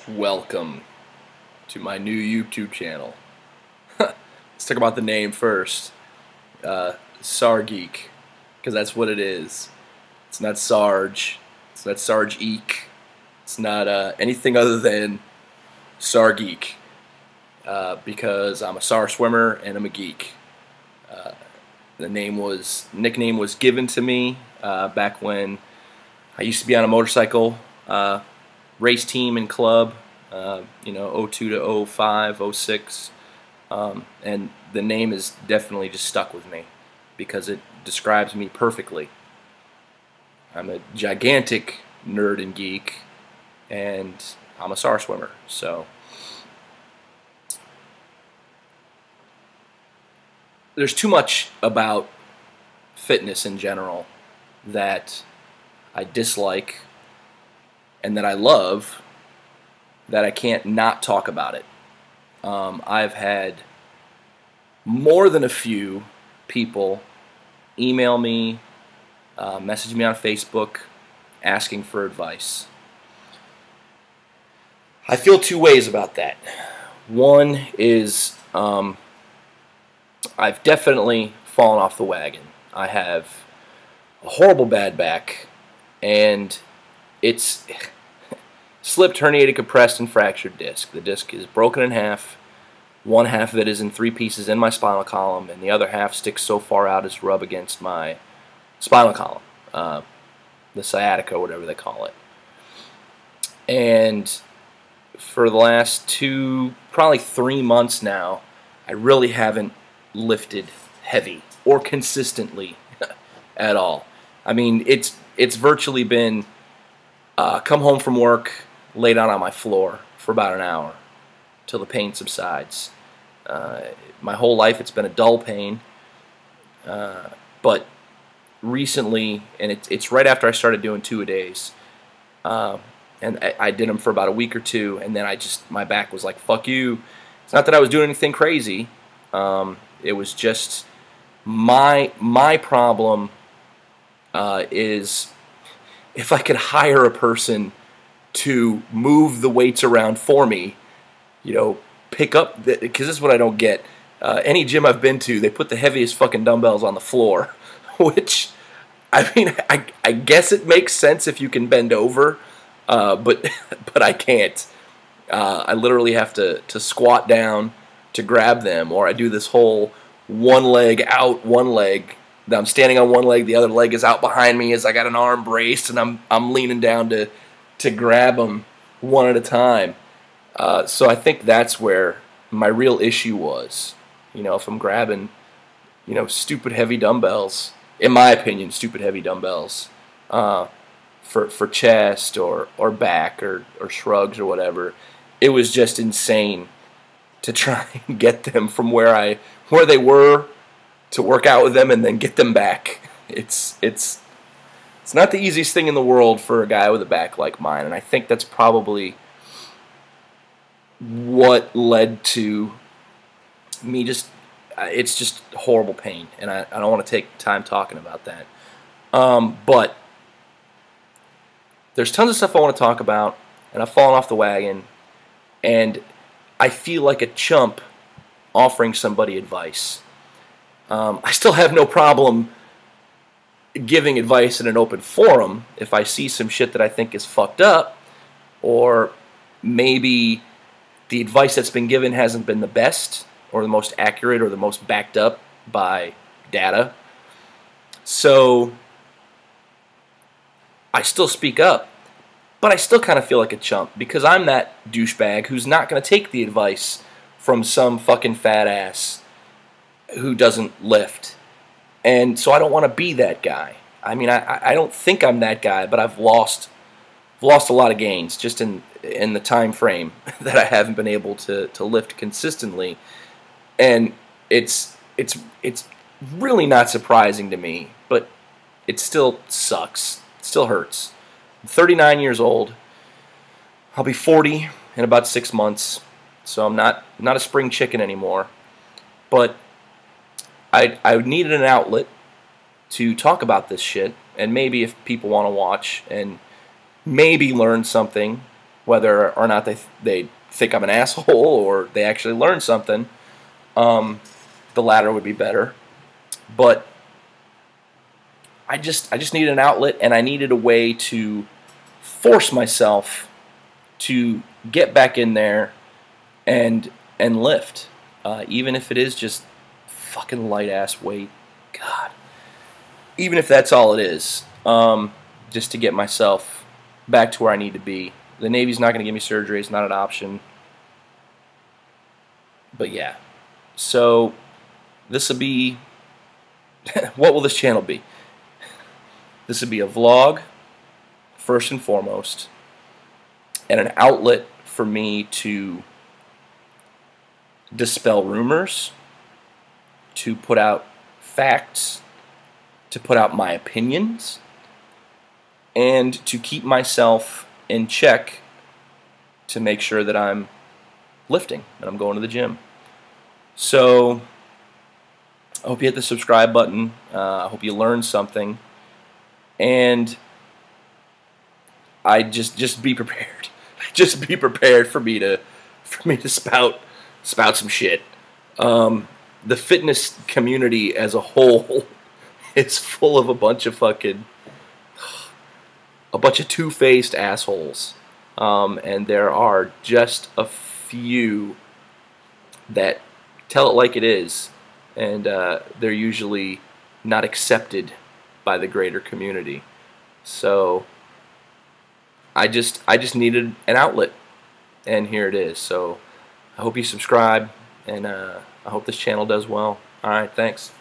Welcome to my new YouTube channel. Let's talk about the name first. Sargeek, because that's what it is. It's not Sarge. It's not Sarge Eek. It's not anything other than Sargeek. Because I'm a SAR swimmer and I'm a geek. The nickname was given to me back when I used to be on a motorcycle race team and club, '02 to '05, '06, and the name is definitely just stuck with me because it describes me perfectly. I'm a gigantic nerd and geek, and I'm a SAR swimmer, so there's too much about fitness in general that I dislike and that I love that I can't not talk about it. I've had more than a few people email me, message me on Facebook asking for advice. I feel two ways about that. One is I've definitely fallen off the wagon. I have a horrible bad back, and it's slipped, herniated, compressed, and fractured disc. The disc is broken in half. One half of it is in three pieces in my spinal column, and the other half sticks so far out as to rub against my spinal column, the sciatica, whatever they call it. And for the last probably 3 months now, I really haven't lifted heavy or consistently at all. I mean, it's virtually been come home from work, lay down on my floor for about an hour till the pain subsides. My whole life it's been a dull pain, but recently, and it's right after I started doing 2-a-days, and I did them for about a week or two, and then my back was like, fuck you. It's not that I was doing anything crazy. It was just my problem is if I could hire a person to move the weights around for me, pick up, because this is what I don't get. Any gym I've been to, they put the heaviest fucking dumbbells on the floor, which, I mean, I guess it makes sense if you can bend over, but I can't. I literally have to squat down to grab them, or I do this whole one leg out, one leg. I'm standing on one leg, the other leg is out behind me as I got an arm braced, and I'm leaning down to grab them one at a time. So I think that's where my real issue was. If I'm grabbing, stupid heavy dumbbells, in my opinion, stupid heavy dumbbells, for chest or back or shrugs or whatever, it was just insane to try and get them from where they were to work out with them and then get them back. It's not the easiest thing in the world for a guy with a back like mine, and I think that's probably what led to me it's just horrible pain, and I don't want to take time talking about that. But there's tons of stuff I want to talk about, and I've fallen off the wagon, and I feel like a chump offering somebody advice. I still have no problem giving advice in an open forum if I see some shit that I think is fucked up, or maybe the advice that's been given hasn't been the best or the most accurate or the most backed up by data. So I still speak up, but I still kind of feel like a chump because I'm that douchebag who's not going to take the advice from some fucking fat ass who doesn't lift. And so I don't want to be that guy. I mean, I don't think I'm that guy, but I've lost a lot of gains just in the time frame that I haven't been able to lift consistently. And it's really not surprising to me, but it still sucks. It still hurts. I'm 39 years old. I'll be 40 in about 6 months, so I'm not a spring chicken anymore. But I needed an outlet to talk about this shit, and maybe if people want to watch and maybe learn something, whether or not they think I'm an asshole or they actually learn something. The latter would be better. But I just needed an outlet, and I needed a way to force myself to get back in there and lift, even if it is just fucking light ass weight. God, even if that's all it is, just to get myself back to where I need to be. The Navy's not going to give me surgery; it's not an option. But yeah, so this will be. What will this channel be? This would be a vlog, first and foremost, and an outlet for me to dispel rumors, to put out facts, to put out my opinions, and to keep myself in check to make sure that I'm lifting and I'm going to the gym. So I hope you hit the subscribe button. I hope you learned something. And I just be prepared. Just be prepared for me to spout some shit. The fitness community as a whole is full of a bunch of two-faced assholes. And there are just a few that tell it like it is, and they're usually not accepted by the greater community. So I just needed an outlet, and here it is. So I hope you subscribe, and I hope this channel does well. All right, thanks.